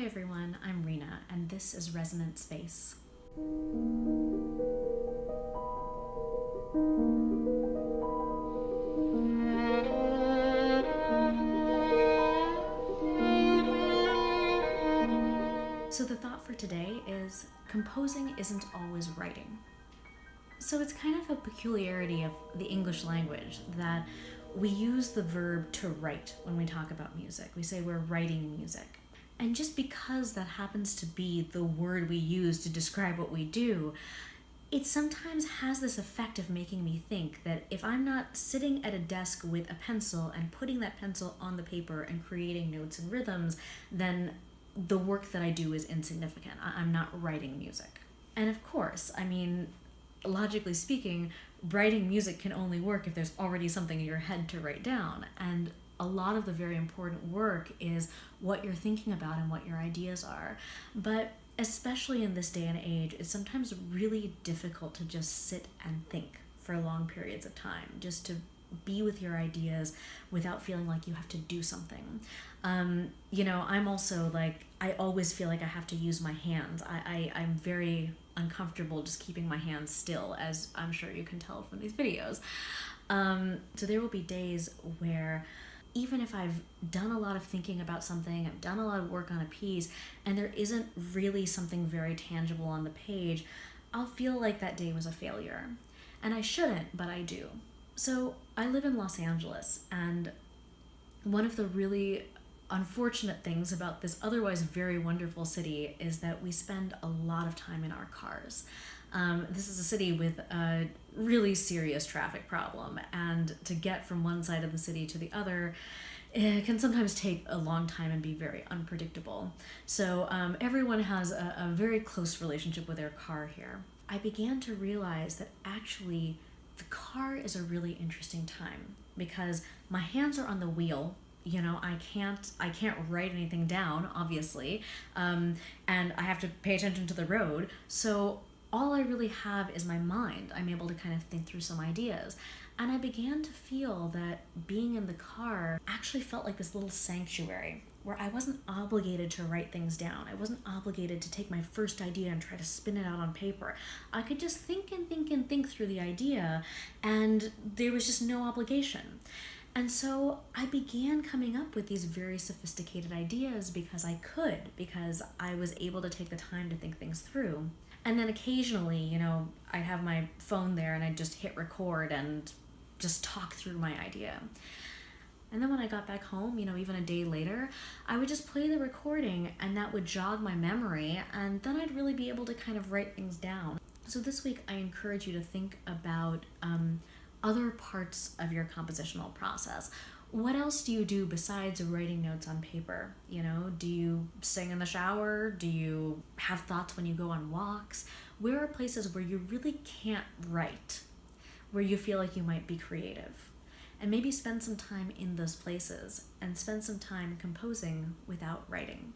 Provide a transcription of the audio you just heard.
Hi everyone, I'm Reena, and this is Resonant Space. So the thought for today is composing isn't always writing. So it's kind of a peculiarity of the English language that we use the verb to write when we talk about music. We say we're writing music. And just because that happens to be the word we use to describe what we do, it sometimes has this effect of making me think that if I'm not sitting at a desk with a pencil and putting that pencil on the paper and creating notes and rhythms, then the work that I do is insignificant. I'm not writing music. And of course, logically speaking, writing music can only work if there's already something in your head to write down. And a lot of the very important work is what you're thinking about and what your ideas are. But especially in this day and age, it's sometimes really difficult to just sit and think for long periods of time, just to be with your ideas without feeling like you have to do something. I'm also I always feel like I have to use my hands. I'm very uncomfortable just keeping my hands still, as I'm sure you can tell from these videos. So there will be days where even if I've done a lot of thinking about something, I've done a lot of work on a piece, and there isn't really something very tangible on the page, I'll feel like that day was a failure. And I shouldn't, but I do. So I live in Los Angeles, and one of the really unfortunate things about this otherwise very wonderful city is that we spend a lot of time in our cars. This is a city with a really serious traffic problem, and to get from one side of the city to the other, it can sometimes take a long time and be very unpredictable. So everyone has a very close relationship with their car here. I began to realize that actually the car is a really interesting time because my hands are on the wheel. I can't write anything down, obviously, and I have to pay attention to the road. So all I really have is my mind. I'm able to kind of think through some ideas. And I began to feel that being in the car actually felt like this little sanctuary where I wasn't obligated to write things down. I wasn't obligated to take my first idea and try to spin it out on paper. I could just think and think and think through the idea, and there was just no obligation. And so I began coming up with these very sophisticated ideas because I was able to take the time to think things through. And then occasionally, I'd have my phone there and I'd just hit record and just talk through my idea. And then when I got back home, even a day later, I would just play the recording and that would jog my memory, and then I'd really be able to kind of write things down. So this week, I encourage you to think about other parts of your compositional process. What else do you do besides writing notes on paper? Do you sing in the shower? Do you have thoughts when you go on walks? Where are places where you really can't write, where you feel like you might be creative? And maybe spend some time in those places and spend some time composing without writing.